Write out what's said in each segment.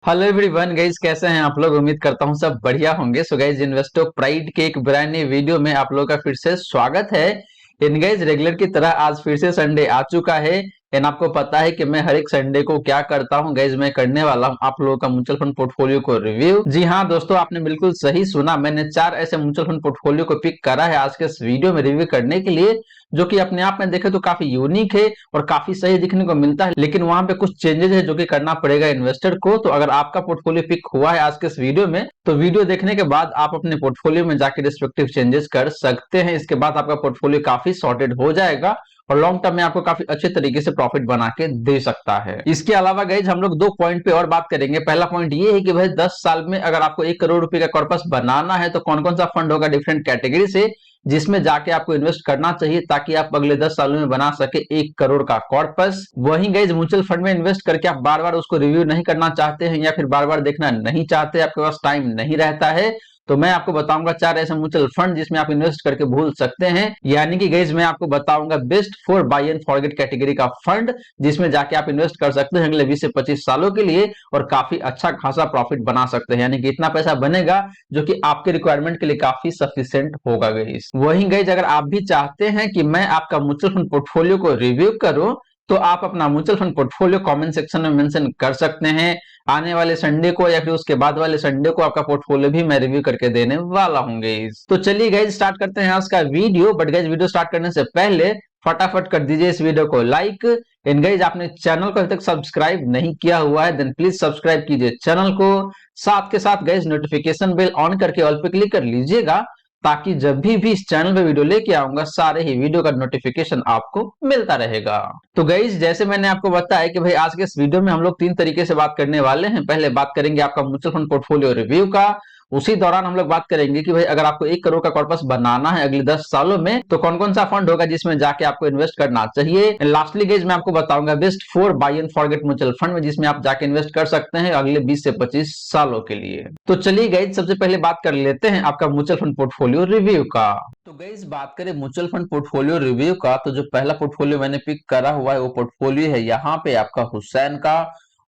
Hello everyone guys, कैसे हैं आप लोग। उम्मीद करता हूं सब बढ़िया होंगे। सो गाइस, इन्वेस्टो प्राइड के एक ब्रांड न्यू वीडियो में आप लोगों का फिर से स्वागत है। इन गाइस, रेगुलर की तरह आज फिर से संडे आ चुका है। एंड आपको पता है कि मैं हर एक संडे को क्या करता हूं गाइस, मैं करने वाला हूं आप लोगों का म्यूचुअल फंड पोर्टफोलियो को रिव्यू। जी हाँ दोस्तों, आपने बिल्कुल सही सुना। मैंने 4 ऐसे म्यूचुअल फंड पोर्टफोलियो को पिक करा है आज के इस वीडियो में रिव्यू करने के लिए, जो कि अपने आप में देखे तो काफी यूनिक है और काफी सही दिखने को मिलता है। लेकिन वहां पे कुछ चेंजेस है जो कि करना पड़ेगा इन्वेस्टर को। तो अगर आपका पोर्टफोलियो पिक हुआ है आज के इस वीडियो में, तो वीडियो देखने के बाद आप अपने पोर्टफोलियो में जाके रिस्पेक्टिव चेंजेस कर सकते हैं। इसके बाद आपका पोर्टफोलियो काफी सॉर्टेड हो जाएगा और लॉन्ग टर्म में आपको काफी अच्छे तरीके से प्रॉफिट बना के दे सकता है। इसके अलावा गाइज, हम लोग 2 पॉइंट पे और बात करेंगे। पहला पॉइंट ये है कि भाई 10 साल में अगर आपको 1 करोड़ रुपए का कॉर्पस बनाना है तो कौन कौन सा फंड होगा डिफरेंट कैटेगरी से, जिसमें जाके आपको इन्वेस्ट करना चाहिए ताकि आप अगले 10 सालों में बना सके 1 करोड़ का कॉर्पस। वहीं गाइज, म्यूचुअल फंड में इन्वेस्ट करके आप बार बार उसको रिव्यू नहीं करना चाहते हैं या फिर बार बार देखना नहीं चाहते, आपके पास टाइम नहीं रहता है, तो मैं आपको बताऊंगा 4 ऐसे म्यूचुअल फंड जिसमें आप इन्वेस्ट करके भूल सकते हैं। यानी कि गाइज, मैं आपको बताऊंगा best for buy and forget category का फंड, जिसमें जाके आप इन्वेस्ट कर सकते हैं अगले 20 से 25 सालों के लिए और काफी अच्छा खासा प्रॉफिट बना सकते हैं। यानी कि इतना पैसा बनेगा जो कि आपके रिक्वायरमेंट के लिए काफी सफिशिएंट होगा गाइस। वहीं गाइस, अगर आप भी चाहते हैं कि मैं आपका म्यूचुअल फंड पोर्टफोलियो को रिव्यू करूं, तो आप अपना mutual fund portfolio comment section में मेंशन कर सकते हैं। आने वाले संडे को या फिर उसके बाद वाले संडे को आपका पोर्टफोलियो भी मैं रिव्यू करके देने वाला हूं गाइस। तो चलिए गाइस, स्टार्ट करते हैं आज का video. But guys, video start करने से पहले फटाफट कर दीजिए इस वीडियो को लाइक। एंड गाइस, आपने चैनल को अभी तक सब्सक्राइब नहीं किया हुआ है देन प्लीज सब्सक्राइब कीजिए चैनल को। साथ के साथ गाइस, नोटिफिकेशन बेल ऑन करके ऑल पे क्लिक कर लीजिएगा ताकि जब भी इस चैनल पे वीडियो लेके आऊंगा सारे ही वीडियो का नोटिफिकेशन आपको मिलता रहेगा। तो गाइस, जैसे मैंने आपको बताया कि भाई आज के इस वीडियो में हम लोग 3 तरीके से बात करने वाले हैं। पहले बात करेंगे आपका म्यूचुअल फंड पोर्टफोलियो रिव्यू का। उसी दौरान हम लोग बात करेंगे कि भाई अगर आपको 1 करोड़ का कॉर्पस बनाना है अगले 10 सालों में, तो कौन कौन सा फंड होगा जिसमें जाके आपको इन्वेस्ट करना चाहिए। लास्टली गाइस, मैं आपको बताऊंगा best for buy and forget mutual fund में, जिसमें आप जाके इन्वेस्ट कर सकते हैं अगले 20 से 25 सालों के लिए। तो चलिए गाइस, सबसे पहले बात कर लेते हैं आपका म्यूचुअल फंड पोर्टफोलियो रिव्यू का। तो गाइस, बात करें म्यूचुअल फंड पोर्टफोलियो रिव्यू का, तो जो पहला पोर्टफोलियो मैंने पिक करा हुआ है वो पोर्टफोलियो है यहाँ पे आपका हुसैन का।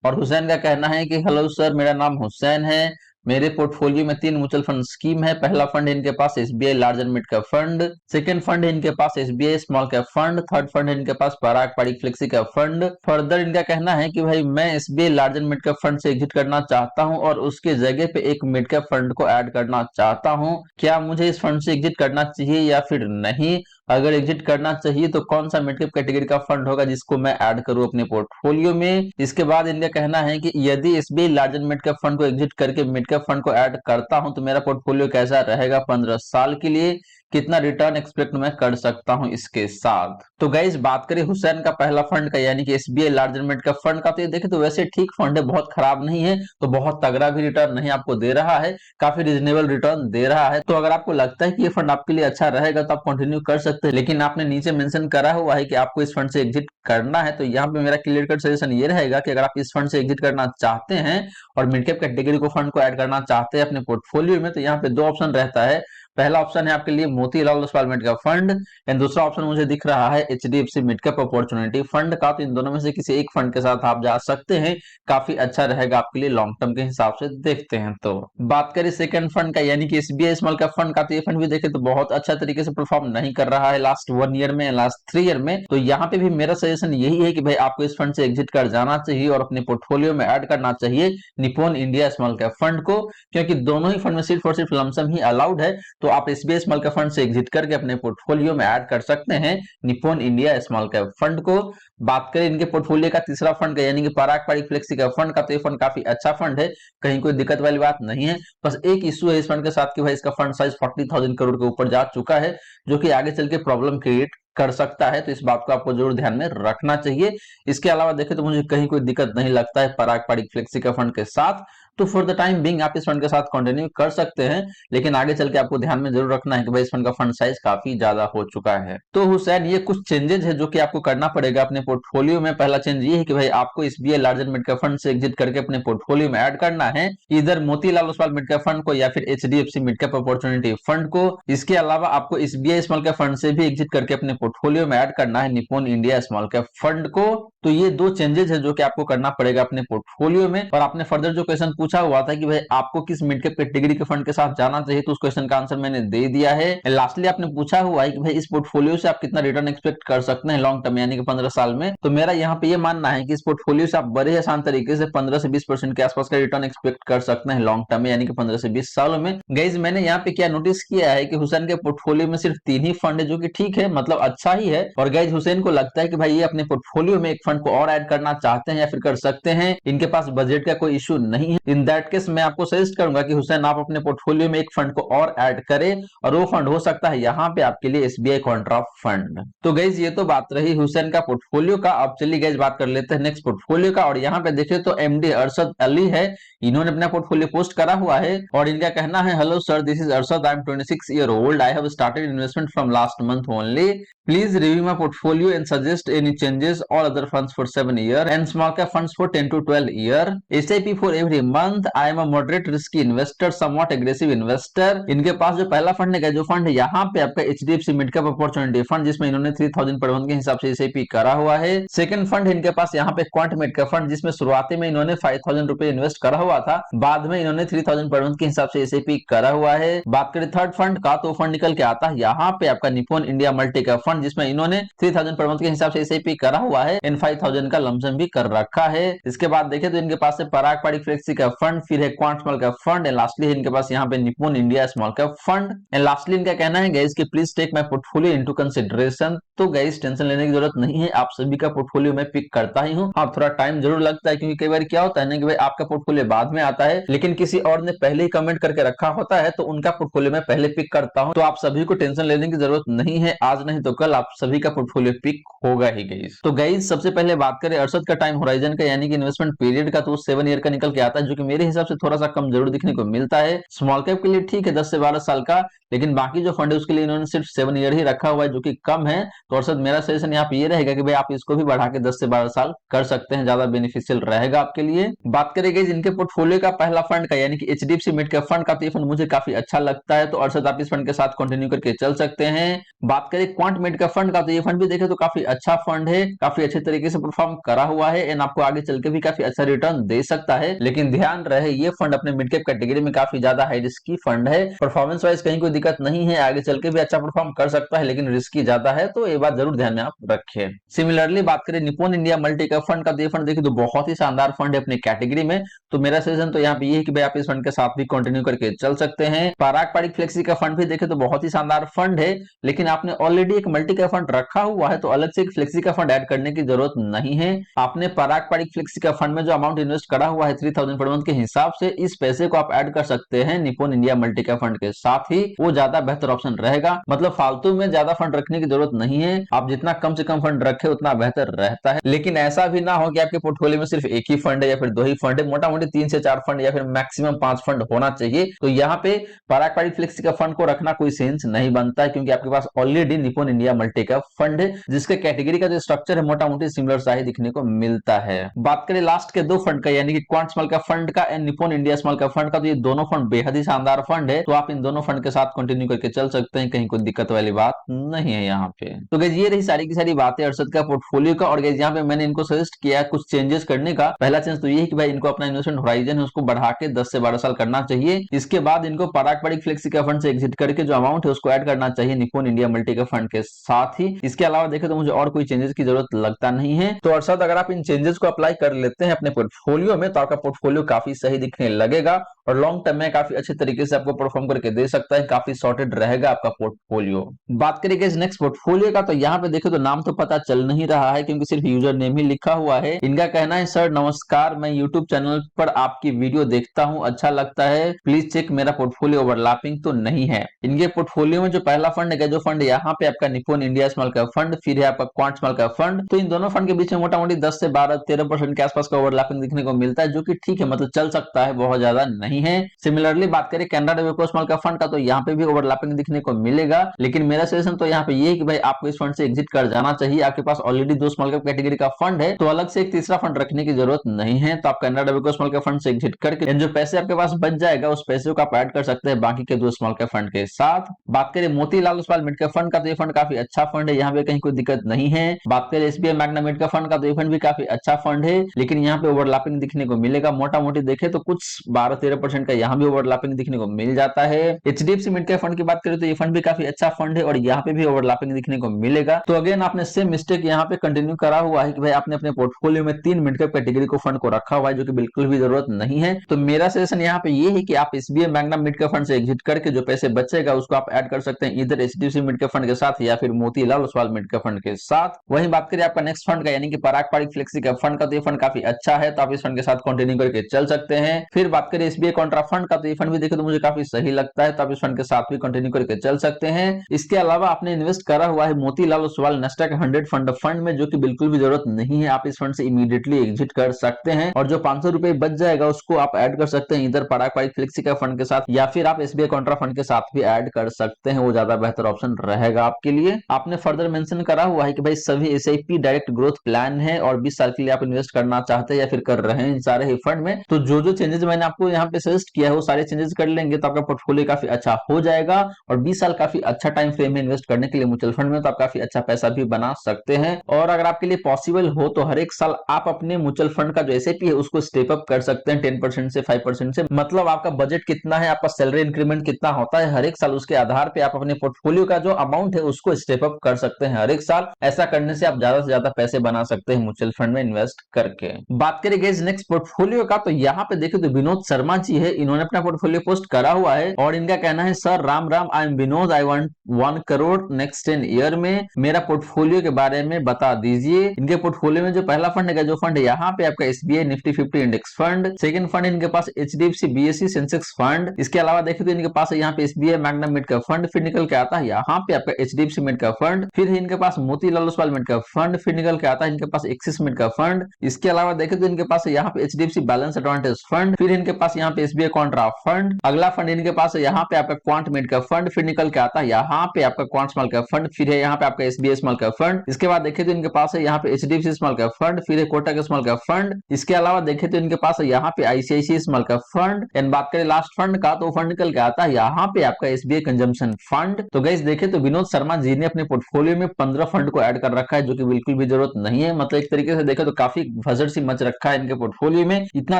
और हुसैन का कहना है कि हेलो सर, मेरा नाम हुसैन है। मेरे पोर्टफोलियो में 3 म्यूचुअल फंड स्कीम है। पहला फंड इनके पास SBI large and mid cap fund, second fund इनके पास SBI small cap fund, third fund इनके पास Parag Parikh flexi cap fund. Further इनका कहना है कि भाई मैं SBI large and mid cap fund से एग्जिट करना चाहता हूं और उसके जगह पे एक मिड कैप फंड को ऐड करना चाहता हूं। क्या मुझे इस फंड से एग्जिट करना चाहिए या फिर नहीं? अगर एग्जिट करना चाहिए तो कौन सा मिड कैप कैटेगरी का फंड होगा जिसको मैं ऐड करूं अपने पोर्टफोलियो में। इसके बाद इनका कहना है कि यदि SBI large and mid cap fund को एग्जिट करके मिड कैप फंड को ऐड करता हूं तो मेरा पोर्टफोलियो कैसा रहेगा 15 साल के लिए, कितना रिटर्न एक्सपेक्ट मैं कर सकता हूं इसके साथ। तो गाइस, बात करें हुसैन का पहला फंड का यानी कि SBI large and mid cap fund का, तो ये देखें तो वैसे ठीक फंड है, बहुत खराब नहीं है, तो बहुत तगड़ा भी रिटर्न नहीं आपको दे रहा है, काफी रिजनेबल रिटर्न दे रहा है। तो अगर आपको लगता है कि ये फंड आपके लिए अच्छा रहेगा तो आप कंटिन्यू कर सकते हैं। लेकिन आपने नीचे मेंशन करा हुआ है कि आपको इस फंड से एग्जिट करना है, तो यहाँ पे मेरा क्लियर कट सजेशन ये रहेगा कि अगर आप इस फंड से एग्जिट करना चाहते हैं और मिड कैप कैटेगरी को फंड को ऐड करना चाहते हैं अपने पोर्टफोलियो में, तो यहाँ पे 2 ऑप्शन रहता है। पहला ऑप्शन है आपके लिए Motilal Oswal mid cap fund and दूसरा ऑप्शन मुझे दिख रहा है HDFC mid cap opportunity fund का। तो इन दोनों में से किसी एक फंड के साथ आप जा सकते हैं, काफी अच्छा रहेगा आपके लिए लॉन्ग टर्म के हिसाब से देखते हैं। तो बात करें सेकंड फंड का यानी कि एसबीआई स्मॉल कैप फंड का, तो ये फंड भी देखे तो बहुत अच्छा तरीके से परफॉर्म नहीं कर रहा है लास्ट 1 ईयर में, लास्ट 3 ईयर में। तो यहाँ पे भी मेरा सजेशन यही है कि भाई आपको इस फंड से एग्जिट कर जाना चाहिए और अपने पोर्टफोलियो में ऐड करना चाहिए Nippon India small cap fund को, क्योंकि दोनों ही फंड में सिर्फ और सिर्फ लमसम ही अलाउड है। तो आप एसबीआई स्मॉल कैप फंड से एग्जिट करके अपने पोर्टफोलियो में ऐड कर सकते हैं Nippon India small cap fund को। बात करें इनके पोर्टफोलियो का तीसरा फंड का यानी कि पराग पारिक फ्लेक्सी कैप फंड का, तो ये फंड काफी अच्छा फंड है, कहीं कोई दिक्कत वाली बात नहीं है। बस एक इश्यू है इस फंड के साथ कि भाई इसका फंड साइज 40,000 करोड़ के ऊपर जा चुका है, जो कि आगे चल के प्रॉब्लम क्रिएट कर सकता है। तो इस बात को आपको जरूर ध्यान में रखना चाहिए। इसके अलावा देखें तो मुझे कहीं कोई दिक्कत नहीं लगता है पराग पारिक फ्लेक्सी का फंड के साथ। तो फॉर द टाइम बिंग आप इस फंड के साथ कंटिन्यू कर सकते हैं, लेकिन आगे चल के आपको ध्यान में जरूर रखना है कि भाई इस फंड का फंड साइज काफी ज्यादा हो चुका है। तो हुसैन, ये कुछ चेंजेस है जो कि आपको करना पड़ेगा अपने पोर्टफोलियो में। पहला चेंज ये है कि भाई आपको SBI large and mid cap fund से एग्जिट करके अपने पोर्टफोलियो में ऐड करना है इधर Motilal Oswal mid cap fund को या फिर HDFC mid cap opportunity fund को। इसके अलावा आपको एसबीआई स्मॉल कैप फंड से भी एग्जिट करके अपने पोर्टफोलियो में ऐड करना है Nippon India small cap fund को। तो ये दो चेंजेस है जो कि आपको करना पड़ेगा अपने पोर्टफोलियो में। और आपने फर्दर जो क्वेश्चन पूछा हुआ था कि भाई आपको किस मिड कैप कैटेगरी के फंड के साथ जाना चाहिए, तो उस क्वेश्चन का आंसर मैंने दे दिया है। लास्टली आपने पूछा हुआ है कि भाई इस पोर्टफोलियो से आप कितना रिटर्न एक्सपेक्ट कर सकते हैं लॉन्ग टर्म यानी कि 15 साल में। तो मेरा यहाँ पे ये मानना है कि इस पोर्टफोलियो से आप बड़े आसान तरीके से 15 से 20% के आसपास का रिटर्न एक्सपेक्ट कर सकते हैं लॉन्ग टर्म में यानी कि 15 से 20 सालों में। गाइज मैंने यहाँ पे क्या नोटिस किया है कि हुसैन के पोर्टफोलियो में सिर्फ 3 ही फंड है, जो कि ठीक है, मतलब अच्छा ही है। और गाइज हुसैन को लगता है कि भाई ये अपने पोर्टफोलियो में एक फंड को और ऐड करना चाहते हैं या फिर कर सकते हैं, इनके पास बजट का कोई इशू नहीं है। इन दैट केस मैं आपको सजेस्ट करूंगा कि हुसैन आप अपने पोर्टफोलियो में एक फंड को और ऐड करें, और वो फंड हो सकता है यहाँ पे आपके लिए एसबीआई कॉन्ट्रा फंड। तो गाइज ये तो बात रही हुसैन का पोर्टफोलियो का। अब चलिए गाइज बात कर लेते हैं नेक्स्ट पोर्टफोलियो का। और यहाँ पे देखिए तो एमडी अरशद अली है, इन्होंने अपना पोर्टफोलियो पोस्ट करा हुआ है और इनका कहना है, hello sir, this is Arshad, I am 26 year old, I have started investment from last month only, please review my portfolio and suggest any changes or other funds for 7 year and small cap funds for 10 to 12 year, SIP for every month, I am a moderate risky investor, somewhat aggressive investor। इनके पास जो पहला fund है, जो fund है यहाँ पे आपका HDFC mid cap opportunity fund, जिसमें इन्होंने 3000 पर मंथ के हिसाब से SIP करा हुआ है। सेकंड फंड है इनके पास यहाँ पे क्वांट मिड कैप फंड, जिसमें शुरुआती में इन्होंने 5000 रुपए इन्वेस्ट करा हुआ था, बाद में इन्होंने 3000 पर मंथ के हिसाब से SIP करा हुआ है। बात करें थर्ड फंड का, तो फंड निकल के आता है यहाँ पे आपका Nippon India multi cap fund, जिसमें इन्होंने 3000 पर मंथ के हिसाब से एसआईपी करा हुआ है एंड 5000 का लमसम भी कर रखा है। इसके बाद देखें तो इनके पास है पराग पाड़ी फ्लेक्सी का फंड, फिर है quant small cap fund and lastly है इनके पास यहाँ पे Nippon India small cap fund. And lastly इनका कहना है गाइस कि please take my portfolio into consideration. तो गाइस टेंशन लेने की जरूरत नहीं है, आप सभी का पोर्टफोलियो मैं पिक करता ही हूँ। हाँ, थोड़ा टाइम जरूर लगता है, क्योंकि कई बार क्या होता है ना कि भाई आपका पोर्टफोलियो बाद में आता है, लेकिन किसी और ने पहले ही कमेंट करके रखा होता है, तो उनका पोर्टफोलियो मैं पहले पिक करता हूँ। तो आप सभी को टेंशन लेने की जरूरत नहीं है, आज नहीं तो कल आप सभी का पोर्टफोलियो पिक होगा ही गाइस। तो गाइस सबसे पहले बात करें अरशद का टाइम होराइजन का यानी कि इन्वेस्टमेंट पीरियड का, तो 7 ईयर का निकल के आता है, जो कि मेरे हिसाब से थोड़ा सा कम जरूर दिखने को मिलता है। स्मॉल कैप के लिए ठीक है 10 से 12 साल का, लेकिन बाकी जो फंड है उसके लिए इन्होंने सिर्फ 7 ईयर ही रखा हुआ है, जो कि कम है। तो अरशद मेरा सजेशन यहाँ पे ये रहेगा कि भाई आप इसको भी बढ़ा के 10 से 12 साल कर सकते हैं, ज्यादा बेनिफिशियल रहेगा आपके लिए। बात करेंगे इनके पोर्टफोलियो का पहला फंड का यानी कि एचडीएफसी मिड कैप फंड का, तो ये फंड मुझे काफी अच्छा लगता है, तो अरशद आप इस फंड के साथ कंटिन्यू करके चल सकते हैं। बात करें क्वांट मिड कैप फंड का, तो ये फंड भी देखे तो काफी अच्छा फंड है, काफी अच्छे तरीके से परफॉर्म करा हुआ है एंड आपको आगे चल के भी काफी अच्छा रिटर्न दे सकता है। लेकिन ध्यान रहे ये फंड अपने मिड कैप कैटेगरी में काफी ज्यादा हाई रिस्की फंड है, परफॉर्मेंस वाइज कहीं कोई दिक्कत नहीं है, आगे चल के भी अच्छा परफॉर्म कर सकता है, लेकिन रिस्की ज्यादा है, तो ये बात जरूर ध्यान में आप रखें। सिमिलरली बात करें Nippon India multi cap fund का, तो ये फंड देखिए तो बहुत ही शानदार फंड है अपनी कैटेगरी में, तो मेरा सजेशन तो यहाँ पे ये है कि भाई आप इस फंड के साथ भी कंटिन्यू करके चल सकते हैं। पराग पारिक फ्लेक्सी का फंड भी देखे तो बहुत ही शानदार फंड है, लेकिन आपने ऑलरेडी एक मल्टी कैप फंड रखा हुआ है, तो अलग से एक फ्लेक्सी का फंड ऐड करने की जरूरत नहीं है। आपने पराग पारिक फ्लेक्सी का फंड में जो अमाउंट इन्वेस्ट करा हुआ है 3000 पर मंथ के हिसाब से, इस पैसे को आप ऐड कर सकते हैं Nippon India multi cap fund के साथ ही, वो ज्यादा बेहतर ऑप्शन रहेगा। मतलब फालतू में ज्यादा फंड रखने की जरूरत नहीं है, आप जितना कम से कम फंड रखे उतना बेहतर रहता है। लेकिन ऐसा भी ना हो कि आपके पोर्टफोलियो में सिर्फ एक ही फंड है या फिर 2 ही फंड है, मोटा मोटी 3 से 4 फंड या फिर मैक्सिमम 5 फंड होना चाहिए। तो यहाँ पे पराग पारिक फ्लेक्सी का फंड को रखना कोई सेंस नहीं बनता है, क्योंकि आपके पास already Nippon India multi cap fund है, जिसके कैटेगरी का जो स्ट्रक्चर है मोटा मोटी सिमिलर सा ही दिखने को मिलता है। बात करें लास्ट के दो फंड का यानी कि क्वांट स्मॉल कैप फंड का and Nippon India small cap fund का, तो ये दोनों फंड बेहद ही शानदार फंड है, तो आप इन दोनों फंड के साथ कंटिन्यू करके चल सकते हैं, कहीं कोई दिक्कत वाली बात नहीं है यहाँ पे। तो गाइस ये रही सारी की सारी बातें अरशद का पोर्टफोलियो का। और गाइस यहाँ पे मैंने इनको सजेस्ट किया है कुछ चेंजेस करने का। पहला चेंज तो ये है कि भाई इनको अपना इन्वेस्टमेंट होराइजन है उसको बढ़ा के 10 से 12 साल करना चाहिए। इसके बाद इनको पराग पारिक फ्लेक्सी का फंड से एग्जिट करके जो अमाउंट है उसको ऐड करना चाहिए Nippon India multi cap fund के साथ ही। इसके अलावा देखें तो मुझे और कोई चेंजेस की जरूरत लगता नहीं है। तो अरशद अगर आप इन चेंजेस को अप्लाई कर लेते हैं अपने पोर्टफोलियो में, तो आपका पोर्टफोलियो काफी सही दिखने लगेगा और लॉन्ग टर्म में काफी अच्छे तरीके से आपको परफॉर्म करके दे सकता है, काफी सॉर्टेड रहेगा आपका पोर्टफोलियो। बात करेंगे इस नेक्स्ट पोर्टफोलियो का, तो यहाँ पे देखो तो नाम तो पता चल नहीं रहा है, क्योंकि सिर्फ यूजर नेम ही लिखा हुआ है। इनका कहना है, सर नमस्कार, मैं यूट्यूब चैनल पर आपकी वीडियो देखता हूँ, अच्छा लगता है, प्लीज चेक मेरा पोर्टफोलियो ओवरलैपिंग तो नहीं है। इनके पोर्टफोलियो में जो पहला फंड है, जो फंड यहाँ पे आपका Nippon India small cap fund, फिर है आपका क्वांट स्मॉल कैप फंड, तो इन दोनों फंड के बीच में मोटा मोटी 10 से 12-13% के आसपास का ओवरलैपिंग दिखने को मिलता है, जो कि ठीक है, मतलब चल सकता है, बहुत ज्यादा नहीं नहीं है। सिमिलरली बात करें कैनरा डेवेको स्मॉल कैप फंड का, तो यहाँ पे भी ओवरलैपिंग दिखने को मिलेगा, लेकिन मेरा सजेशन तो यहाँ पे ये है कि भाई आपको इस फंड से एग्जिट कर जाना चाहिए। आपके पास ऑलरेडी दो स्मॉल कैप कैटेगरी का फंड है, तो अलग से एक तीसरा फंड रखने की जरूरत नहीं है। तो आप कैनरा डेवेको स्मॉल कैप फंड से एग्जिट करके जो पैसे आपके पास बच जाएगा उस पैसे को आप ऐड कर सकते हैं बाकी के दो स्मॉल कैप फंड के साथ। बात करें Motilal Oswal mid cap fund का, तो ये फंड काफी अच्छा फंड है, यहाँ पे कहीं कोई दिक्कत नहीं है। बात करें SBI Magna mid cap fund का, तो ये फंड भी काफी अच्छा फंड है, लेकिन यहाँ पे ओवरलैपिंग दिखने को मिलेगा। मोटा मोटी देखे तो कुछ 12-13% का यहाँ भी ओवरलैपिंग दिखने को मिल जाता है। एचडीएफसी मिड कैप फंड की बात करें तो ये फंड भी काफी अच्छा फंड है और यहाँ पे भी ओवरलैपिंग दिखने को मिलेगा। तो अगेन आपने सेम मिस्टेक यहाँ पे कंटिन्यू करा हुआ है कि भाई आपने अपने पोर्टफोलियो में 3 मिड कैप कैटेगरी को फंड को रखा हुआ है, जो कि बिल्कुल भी जरूरत नहीं है। तो मेरा सजेशन यहाँ पे ये है कि आप SBI Magna mid cap fund से एग्जिट करके जो पैसे बचेगा उसको आप ऐड कर सकते हैं इधर एचडीएफसी मिड कैप फंड के साथ या फिर Motilal Oswal mid cap fund के साथ। वहीं बात करें आपका नेक्स्ट फंड का यानी कि पराग पारिक फ्लेक्सी कैप फंड का, तो ये फंड काफी अच्छा है, तो आप इस फंड के साथ कंटिन्यू करके चल सकते हैं। फिर बात करें एसबीआई कॉन्ट्रा फंड का, तो ये फंड भी देखे तो मुझे काफी सही लगता है, तो आप इस फंड के साथ भी कंटिन्यू करके चल सकते हैं। इसके अलावा आपने इन्वेस्ट करा हुआ है मोतीलाल ओसवाल नेस्डैक 100 फंड में, जो कि बिल्कुल भी जरूरत नहीं है। आप इस फंड से इमीडिएटली एग्जिट कर सकते हैं और जो 500 रुपए बच जाएगा उसको आप ऐड कर सकते हैं इधर पराग पारिक फ्लेक्सी कैप फंड के साथ या फिर आप एसबीआई कॉन्ट्रा फंड के साथ भी ऐड कर सकते हैं, वो ज्यादा बेहतर ऑप्शन रहेगा आपके लिए। आपने फर्दर मेंशन करा हुआ है कि भाई सभी एसआईपी डायरेक्ट ग्रोथ प्लान है और 20 साल के लिए आप इन्वेस्ट करना चाहते हैं या फिर कर रहे हैं इन सारे ही फंड में, तो जो जो चेंजेस मैंने आपको यहाँ पे सजेस्ट किया है वो सारे चेंजेस कर लेंगे तो आपका पोर्टफोलियो काफी अच्छा हो जाएगा और 20 साल काफी अच्छा टाइम फ्रेम में इन्वेस्ट करने के लिए म्यूचुअल फंड में, तो आप काफी अच्छा पैसा भी बना सकते हैं। और अगर आपके लिए पॉसिबल हो तो हर एक साल आप अपने म्यूचुअल फंड का जो एसआईपी है उसको स्टेप अप कर सकते हैं 10% से 5% से, मतलब आपका बजट कितना है, आपका सैलरी इंक्रीमेंट कितना होता है हर एक साल, उसके आधार पे आप अपने पोर्टफोलियो का जो अमाउंट है उसको स्टेप अप कर सकते हैं हर एक साल। ऐसा करने से आप ज्यादा से ज्यादा पैसे बना सकते हैं म्यूचुअल फंड में इन्वेस्ट करके। बात करें गाइस नेक्स्ट पोर्टफोलियो का, तो यहाँ पे देखो तो विनोद शर्मा जी है, इन्होंने अपना पोर्टफोलियो पोस्ट करा हुआ है और इनका कहना है sir Ram Ram, I am Vinod, I want 1 crore next 10 year में, मेरा पोर्टफोलियो के बारे में बता दीजिए। इनके पोर्टफोलियो में जो पहला फंड है जो फंड है यहाँ पे आपका SBI Nifty 50 index fund, second fund इनके पास एचडीएफसी बीएसई सेंसेक्स फंड, इसके अलावा देखें तो इनके पास यहाँ पे SBI Magna mid cap fund, फिर निकल के आता है यहाँ पे आपका एचडीएफसी मिड कैप फंड, फिर इनके पास Motilal Oswal mid cap fund, फिर निकल के आता है इनके पास एक्सिस मिड कैप फंड, इसके अलावा देखें तो इनके पास यहाँ पे एचडीएफसी बैलेंस एडवांटेज फंड, फिर इनके पास यहाँ पे एसबीआई कॉन्ट्रा फंड, अगला फंड इनके पास है यहाँ पे आपका क्वांट मिड कैप फंड, फिर निकल के आता है यहाँ पे आपका क्वांट स्मॉल कैप फंड, फिर है यहाँ पे आपका एसबीआई स्मॉल कैप फंड, इसके बाद देखें तो इनके पास है यहाँ पे एचडीएफसी स्मॉल कैप फंड, फिर है कोटक स्मॉल कैप फंड, इसके अलावा देखें तो इनके पास है यहाँ पे ICICI small cap fund. And बात करें लास्ट फंड का, तो फंड निकल के आता है यहाँ पे आपका एसबीआई कंजम्पशन फंड। तो गाइस देखें तो विनोद शर्मा जी ने अपने पोर्टफोलियो में 15 फंड को ऐड कर रखा है, जो कि बिल्कुल भी जरूरत नहीं है। मतलब एक तरीके से देखें तो काफी भसड़ सी मच रखा है इनके पोर्टफोलियो में, इतना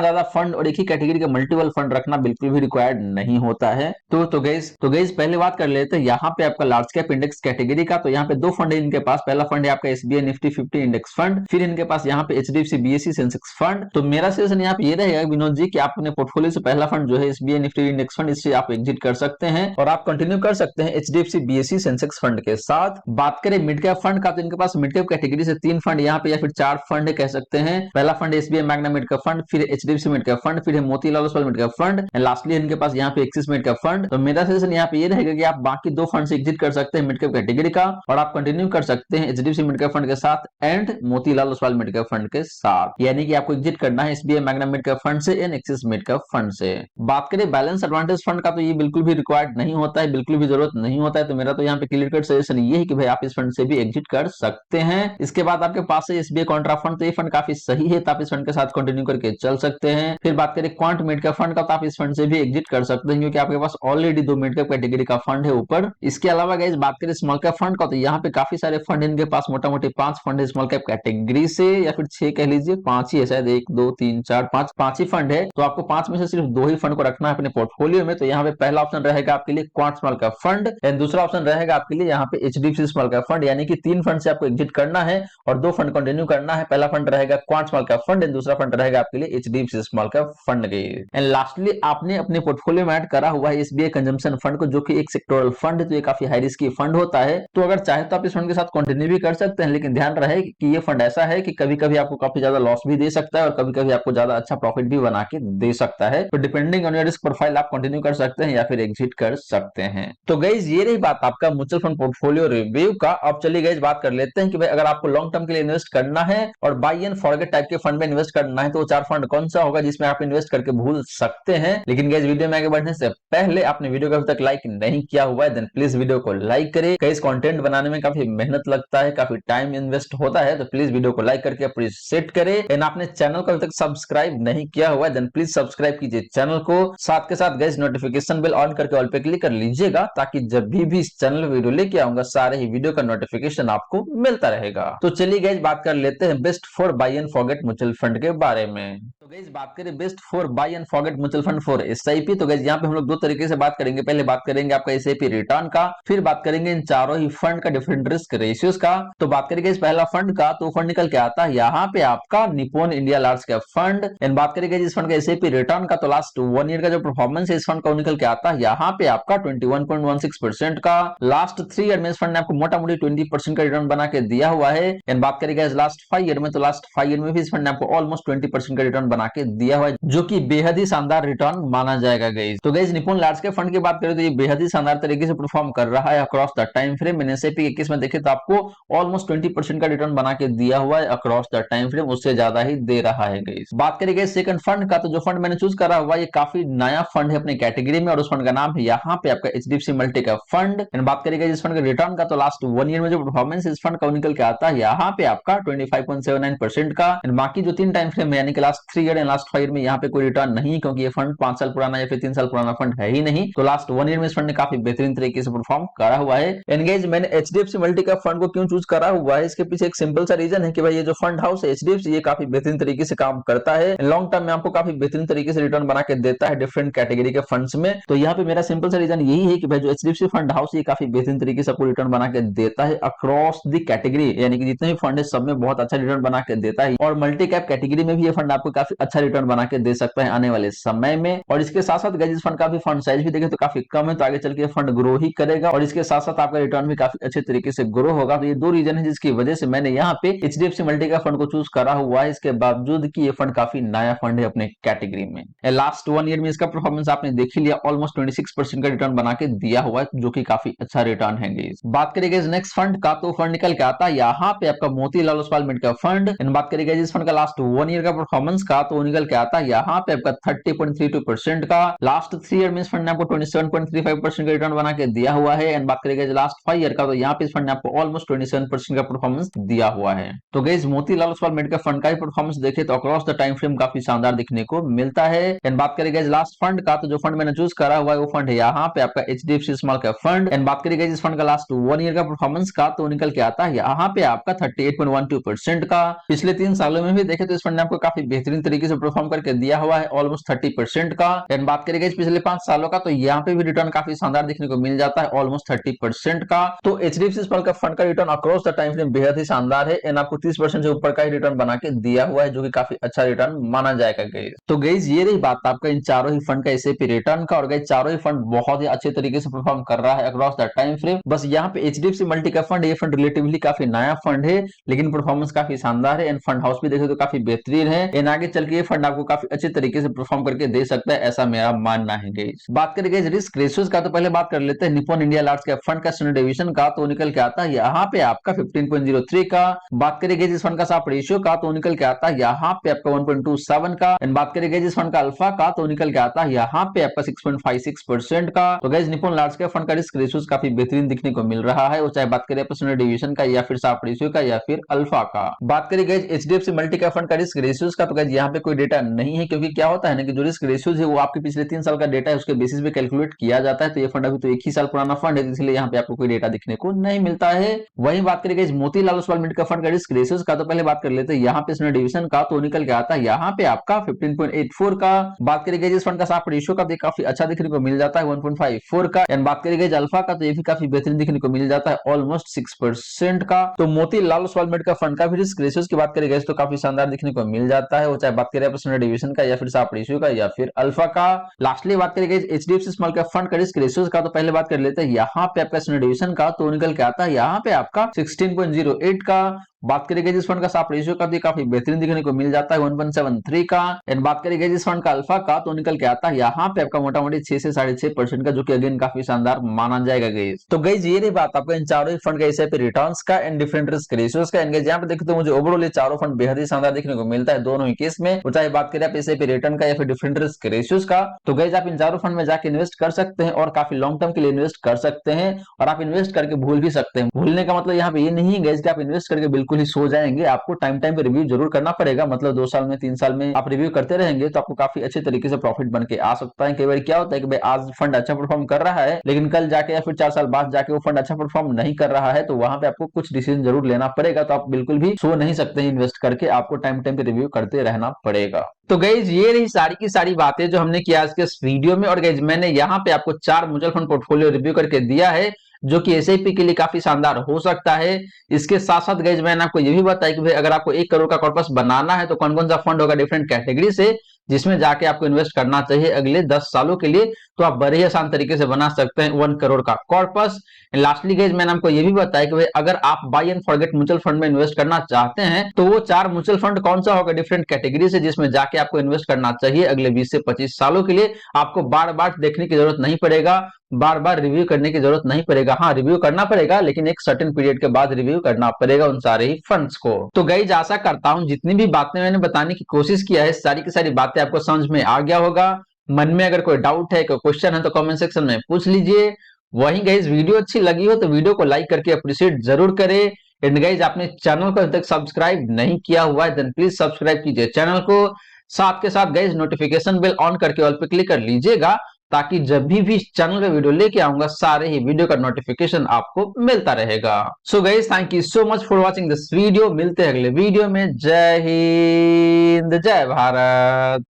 ज्यादा फंड और एक ही कैटेगरी के मल्टीपल फंड रखना बिल्कुल भी रिक्वायर्ड नहीं होता है। तो गाइस पहले बात कर लेते हैं यहाँ पे आपका लार्ज कैप इंडेक्स कैटेगरी का, तो यहाँ पे दो फंड है इनके पास। पहला फंड है आपका एसबीआई निफ्टी 50 इंडेक्स फंड, फिर इनके पास यहाँ पे एचडीएफसी बीएसई सेंसेक्स फंड। तो मेरा सजेशन यहाँ पे ये रहेगा विनोद जी कि आप अपने पोर्टफोलियो से पहला फंड जो है एसबीआई निफ्टी इंडेक्स फंड, इससे आप एग्जिट कर सकते हैं और आप कंटिन्यू कर सकते हैं एचडीएफसी बीएसई सेंसेक्स फंड के साथ। बात करें मिड कैप फंड का, तो इनके पास मिड कैप कैटेगरी से 3 फंड यहाँ पे या फिर 4 फंड कह सकते हैं। पहला fund SBI Magna mid cap fund, फिर एचडीएफसी मिड कैप फंड, फिर Motilal Oswal mid cap fund and lastly इनके पास यहाँ पे एक्सिस मिड कैप फंड। तो मेरा सजेशन यहाँ पे ये रहेगा कि आप बाकी 2 फंड से एग्जिट कर सकते हैं मिड कैप कैटेगरी का और आप कंटिन्यू कर सकते हैं एचडीएफसी मिड कैप फंड के साथ and Motilal Oswal mid cap fund के साथ, यानी कि आपको एग्जिट करना है SBI Magna mid cap fund से and Axis mid cap fund से। बात करें बैलेंस एडवांटेज फंड का, तो ये बिल्कुल भी रिक्वायर्ड नहीं होता है, बिल्कुल भी जरूरत नहीं होता है। तो मेरा तो यहाँ पे क्लियर कट सजेशन ये है कि भाई आप इस फंड से भी एग्जिट कर सकते हैं। इसके बाद आपके पास है एसबीआई कॉन्ट्रा फंड, तो ये फंड काफी सही है, तो आप इस फंड के साथ कंटिन्यू करके चल सकते हैं। फिर बात करें क्वांट मिड कैप फंड का, तो आप इस फंड से भी एग्जिट कर सकते हैं क्योंकि आपके पास ऑलरेडी 2 मिड कैप कैटेगरी का फंड है ऊपर। इसके अलावा गाइस बात करें स्मॉल कैप फंड का, तो यहाँ पे काफी सारे फंड इनके पास मोटा मोटी 5 फंड है स्मॉल कैप कैटेगरी से या फिर 6 कह लीजिए, 5 ही है शायद, 1 2 3 4 5 ही फंड है। तो आपको 5 में से सिर्फ 2 ही फंड को रखना है अपने पोर्टफोलियो में। तो यहाँ पे पहला ऑप्शन रहेगा आपके लिए quant small cap fund and दूसरा ऑप्शन रहेगा आपके लिए यहाँ पे एचडीएफसी स्मॉल कैप फंड, यानी कि 3 फंड से आपको एग्जिट करना है और 2 फंड कंटिन्यू करना है। पहला फंड रहेगा quant small cap fund and दूसरा फंड रहेगा आपके लिए एचडीएफसी स्मॉल कैप फंड के। एंड लास्टली आपने अपने पोर्टफोलियो में ऐड करा हुआ है एसबीआई कंजम्पशन फंड को, जो कि एक सेक्टोरल फंड है, तो ये काफी हाई रिस्क फंड होता है। तो अगर चाहे तो आप इस फंड के साथ कंटिन्यू भी कर सकते हैं, लेकिन ध्यान रहे कि ये फंड ऐसा है कि कभी कभी आपको काफी ज्यादा लॉस भी दे सकता है और कभी कभी आपको ज्यादा अच्छा प्रॉफिट भी बना के दे सकता है। तो depending on your risk profile आप कंटिन्यू कर सकते हैं या फिर एग्जिट कर सकते हैं। तो गाइस ये रही बात आपका म्यूचुअल फंड पोर्टफोलियो रिव्यू का। अब चलिए गाइस बात कर लेते हैं कि भाई अगर आपको लॉन्ग टर्म के लिए इन्वेस्ट करना है और बाय एंड फॉरगेट टाइप के फंड में इन्वेस्ट करना है, तो 4 फंड कौन सा होगा जिसमें आप इन्वेस्ट करके भूल सकते हैं। लेकिन गाइस वीडियो में आगे बढ़ने से पहले आपने वीडियो को अभी तक लाइक नहीं किया हुआ है देन प्लीज वीडियो को लाइक करें। गाइस कंटेंट बनाने में काफी मेहनत लगता है, काफी टाइम इन्वेस्ट होता है, तो प्लीज वीडियो को लाइक करके अप्रिशिएट करें। एंड आपने चैनल को अभी तक सब्सक्राइब नहीं किया हुआ है देन प्लीज सब्सक्राइब कीजिए चैनल को। साथ के साथ गाइस नोटिफिकेशन बेल ऑन करके ऑल पे क्लिक कर लीजिएगा ताकि जब भी इस चैनल वीडियो लेके आऊंगा सारे ही वीडियो का नोटिफिकेशन आपको मिलता रहेगा। तो चलिए गाइस बात कर लेते हैं best for buy and forget mutual fund के बारे में। तो गाइस बात करें best for buy and forget mutual fund for SIP, तो गाइस यहाँ पे हम लोग दो तरीके से बात करेंगे। पहले बात करेंगे आपका एसआईपी रिटर्न का, फिर बात करेंगे इन चारों ही फंड का डिफरेंट रिस्क रेशियोज का। तो बात करेंगे इस पहला फंड का, तो फंड निकल के आता है यहाँ पे आपका Nippon India large cap fund. And बात करेंगे इस फंड का एसआईपी रिटर्न का, तो लास्ट 1 ईयर का जो परफॉर्मेंस है इस फंड का निकल के आता है यहाँ पे आपका 21.16% का। लास्ट 3 ईयर में इस फंड ने आपको मोटा मोटी 20% का रिटर्न बना के दिया हुआ है। एंड बात करेंगे लास्ट 5 ईयर में, तो लास्ट 5 ईयर में भी इस फंड ने आपको ऑलमोस्ट 20% का रिटर्न बना के दिया हुआ है, जो कि बेहद ही शानदार रिटर्न माना जाएगा गाइस। तो guys Nippon large cap fund की बात करें तो ये बेहद ही शानदार तरीके से परफॉर्म कर रहा है अक्रॉस द टाइम फ्रेम। मैंने एसआईपी 21 में देखे तो आपको ऑलमोस्ट 20% का रिटर्न बना के दिया हुआ है अक्रॉस द टाइम फ्रेम, उससे ज्यादा ही दे रहा है गाइस। बात करेंगे सेकंड फंड का, तो जो फंड मैंने चूज करा हुआ ये काफी नया फंड है अपने कैटेगरी में और उस फंड का नाम है यहाँ पे आपका HDFC multi cap fund. And बात करेंगे इस फंड के रिटर्न का, तो लास्ट 1 ईयर में जो परफॉर्मेंस इस फंड का निकल के आता है यहाँ पे आपका 25.79% का। एंड बाकी जो 3 टाइम फ्रेम है यानी कि last 3 year and last 5 year में यहाँ पे कोई रिटर्न नहीं, क्योंकि ये फंड 5 साल पुराना या फिर 3 साल पुराना फंड है ही नहीं। तो लास्ट 1 ईयर में इस फंड ने काफी बेहतरीन तरीके से परफॉर्म करा हुआ है। एंगेज मैंने एचडीएफसी मल्टी कैप फंड को क्यों चूज करा हुआ है, इसके पीछे एक सिंपल सा रीजन है कि भाई ये जो फंड हाउस है एचडीएफसी ये काफी बेहतरीन तरीके से काम करता है। लॉन्ग टर्म में आपको काफी बेहतरीन तरीके से रिटर्न बना के देता है डिफरेंट कैटेगरी के फंड्स में। तो यहाँ पे मेरा सिंपल सा रीजन यही है कि भाई जो एचडीएफसी फंड हाउस ये काफी बेहतरीन तरीके से आपको रिटर्न बना के देता है अक्रॉस द कैटेगरी, यानी कि जितने भी फंड है सब में बहुत अच्छा रिटर्न बना के देता है। और मल्टी कैप कैटेगरी में भी ये फंड आपको काफी अच्छा रिटर्न बना के दे सकता है आने वाले समय में। और इसके साथ साथ गाइस इस फंड का भी फंड साइज भी देखें तो काफी कम है, तो आगे चल के फंड ग्रो ही करेगा और इसके साथ साथ आपका रिटर्न भी काफी अच्छे तरीके से ग्रो होगा। तो ये दो रीजन है जिसकी वजह से मैंने यहाँ पे एचडीएफसी मल्टी कैप फंड को चूज करा हुआ है, इसके बावजूद कि ये फंड काफी नया फंड है अपने कैटेगरी में। लास्ट 1 ईयर में इसका परफॉर्मेंस आपने देख ही लिया, ऑलमोस्ट 26% का रिटर्न बना के दिया हुआ है, जो कि काफी अच्छा रिटर्न है गाइस। बात करेंगे इस नेक्स्ट फंड का, तो फंड निकल के आता है यहाँ पे आपका Motilal Oswal mid cap fund. इन बात करेंगे इस फंड का लास्ट 1 ईयर का परफॉर्मेंस का, तो निकल के आता है यहाँ पे आपका 30.32% का। लास्ट 3 ईयर में इस फंड ने आपको 27.35% का रिटर्न बना के दिया हुआ है। एंड बात करेंगे लास्ट 5 ईयर का, तो यहाँ पे इस फंड ने आपको ऑलमोस्ट 27% का परफॉर्मेंस दिया हुआ है। तो guys Motilal Oswal mid cap fund का ही परफॉर्मेंस देखे तो अक्रॉस द टाइम फ्रेम काफी शानदार दिखने को मिलता है। एंड बात करेंगे लास्ट फंड का, तो जो फंड मैंने चूज करा हुआ है वो फंड है यहाँ पे आपका HDFC small cap fund. And बात करेंगे इस फंड का लास्ट 1 ईयर का परफॉर्मेंस का, तो निकल के आता है यहाँ पे आपका 38.12% का। पिछले 3 सालों में भी देखे तो इस फंड ने आपको काफी बेहतरीन तरीके से परफॉर्म करके दिया हुआ है ऑलमोस्ट 30% का। एंड बात करेंगे पिछले 5 सालों का, तो यहाँ पे भी रिटर्न काफी शानदार देखने को मिल जाता है ऑलमोस्ट 30% का। तो एचडीएफसी स्मॉल कैप फंड का return across the time frame बेहद ही शानदार है एंड आपको 30% से ऊपर का ही रिटर्न बना के दिया हुआ है, जो कि काफी अच्छा रिटर्न माना जाएगा गाइस। तो गाइस ये रही बात आपका इन चारों ही फंड का एसआईपी रिटर्न का, और गाइस चारों ही फंड बहुत ही अच्छे तरीके से परफॉर्म कर रहा है अक्रॉस द टाइम फ्रेम। बस यहाँ पे एचडीएफसी मल्टी कैप फंड ये फंड रिलेटिवली काफी नया फंड है, लेकिन परफॉर्मेंस काफी शानदार है एंड फंड हाउस भी देखे तो काफी बेहतरीन है एंड आगे चल के ये फंड आपको काफी अच्छे तरीके से परफॉर्म करके दे सकता है, ऐसा मेरा मानना है गाइस। बात करेंगे रिस्क रेशियोज का, तो पहले बात कर लेते हैं Nippon India large cap fund का स्टैंडर्ड डेविएशन का, तो निकल के आता है यहाँ पे आपका 15.03 का। बात करेंगे इस फंड का शार्प रेशियो का, तो निकल के आता है यहाँ पे आपका 1.27 का। एंड बात करेंगे इस फंड का अल्फा का, तो निकल के आता है यहाँ पे आपका 6.56% का। तो guys Nippon large cap fund का रिस्क रेशियोज काफी बेहतरीन दिखने को मिल रहा है, वो चाहे बात करें स्टैंडर्ड डेविएशन का या फिर शार्प रेशियो का या फिर अल्फा का। बात करें guys HDFC multi cap fund का रिस्क रेशियोज का, तो गाइस यहाँ पे कोई डेटा नहीं है, क्योंकि क्या होता है ना कि जो रिस्क रेशियोज है वो आपके पिछले 3 साल का डेटा है उसके बेसिस पे कैलकुलेट किया जाता है। तो ये फंड अभी तो 1 ही साल पुराना फंड है, इसलिए यहाँ पे आपको कोई डेटा दिखने को नहीं मिलता है। वहीं बात करें guys Motilal Oswal mid cap fund का रिस्क रेशियोज का, तो पहले बात कर लेते हैं यहाँ पे स्टैंडर्ड डेविएशन का, तो निकल के आता है यहाँ पे आपका 15.84 का। बात करें इस फंड का शार्प रेशियो का, तो काफी अच्छा देखने को मिल जाता है 1.54 का। एंड बात करें अल्फा का, तो ये भी काफी बेहतरीन देखने को मिल जाता है ऑलमोस्ट 6% का। तो Motilal Oswal mid cap fund का भी रिस्क रेशियोज की बात करें तो काफी शानदार देखने को मिल जाता है, वो चाहे बात करें स्टैंडर्ड डेविएशन का या फिर शार्प रेशियो का या फिर अल्फा का। लास्टली बात करें एचडीएफसी स्मॉल कैप फंड का रिस्क रेशियोज का, तो पहले बात कर लेते हैं यहाँ पे आपका स्टैंडर्ड डेविएशन का, तो निकल के आता है यहाँ पे आपका 16.08 का। बात करेंगे जिस फंड का साफ रेशियो का, तो काफी बेहतरीन देखने को मिल जाता है 1.73 का। एंड बात करेंगे जिस फंड का अल्फा का, तो निकल के आता है यहाँ पे आपका मोटा मोटी 6 से 6.5% का, जो कि अगेन काफी शानदार माना जाएगा गाइस। तो गाइस ये रही बात आपको इन चारों फंड का एसआईपी रिटर्न्स का एंड डिफरेंट रिस्क रेशियोज का। एंड यहाँ पे देखते तो मुझे ओवरऑल ये चारों फंड बेहद ही शानदार देखने को मिलता है दोनों ही केस में, चाहे बात करें आप एसआईपी रिटर्न का या फिर डिफरेंट रिस्क रेशियोज का। तो गाइस आप इन चारों फंड में जाके इन्वेस्ट कर सकते हैं और काफी लॉन्ग टर्म के लिए इन्वेस्ट कर सकते हैं, और आप इन्वेस्ट करके भूल भी सकते हैं। भूलने का मतलब यहाँ पे ये नहीं है गाइस कि आप इन्वेस्ट करके बिल्कुल ही सो जाएंगे, आपको टाइम टाइम पे रिव्यू जरूर करना पड़ेगा। मतलब 2 साल में 3 साल में आप रिव्यू करते रहेंगे तो आपको काफी अच्छे तरीके से प्रॉफिट बन के आ सकता है। कई बार क्या होता है कि भाई आज फंड अच्छा परफॉर्म कर रहा है, लेकिन कल जाके या फिर 4 साल बाद जाके वो फंड अच्छा परफॉर्म नहीं कर रहा है, तो वहां पे आपको कुछ डिसीजन जरूर लेना पड़ेगा। तो आप बिल्कुल भी सो नहीं सकते इन्वेस्ट करके, आपको टाइम टाइम पे रिव्यू करते रहना पड़ेगा। तो गाइज ये रही सारी की सारी बातें जो हमने किया आज के इस वीडियो में। और गाइज मैंने यहाँ पे आपको 4 म्यूचुअल फंड पोर्टफोलियो रिव्यू करके दिया है, जो कि एसआईपी के लिए काफी शानदार हो सकता है। इसके साथ साथ गाइज मैंने आपको ये भी बताया कि भाई अगर आपको 1 करोड़ का कॉर्पस बनाना है तो कौन कौन सा फंड होगा डिफरेंट कैटेगरी से, जिसमें जाके आपको इन्वेस्ट करना चाहिए अगले 10 सालों के लिए। तो आप बड़े ही आसान तरीके से बना सकते हैं 1 करोड़ का कॉर्पस। लास्टली गाइज मैंने आपको ये भी बताया कि भाई अगर आप buy and forget mutual fund में इन्वेस्ट करना चाहते हैं तो वो 4 म्यूचुअल फंड कौन सा होगा डिफरेंट कैटेगरी से, जिसमें जाके आपको इन्वेस्ट करना चाहिए अगले 20 से 25 सालों के लिए। आपको बार बार देखने की जरूरत नहीं पड़ेगा, बार बार रिव्यू करने की जरूरत नहीं पड़ेगा। हाँ रिव्यू करना पड़ेगा, लेकिन एक सर्टेन पीरियड के बाद रिव्यू करना पड़ेगा उन सारे ही फंड्स को। तो गाइज आशा करता हूं जितनी भी बातें मैंने बताने की कोशिश किया है, सारी की सारी बातें आपको समझ में आ गया होगा। मन में अगर कोई डाउट है, कोई क्वेश्चन है, तो कमेंट सेक्शन में पूछ लीजिए। वहीं गाइज वीडियो अच्छी लगी हो तो वीडियो को लाइक करके अप्रिशिएट जरूर करें। एंड गाइज आपने चैनल को अभी तक सब्सक्राइब नहीं किया हुआ है, देन प्लीज सब्सक्राइब कीजिए चैनल को। साथ के साथ गाइज नोटिफिकेशन बेल ऑन करके ऑल पे क्लिक कर लीजिएगा, ताकि जब भी चैनल का वीडियो लेके आऊंगा सारे ही वीडियो का नोटिफिकेशन आपको मिलता रहेगा। So guys thank you so much for watching this video. मिलते हैं अगले वीडियो में। जय हिंद, जय भारत।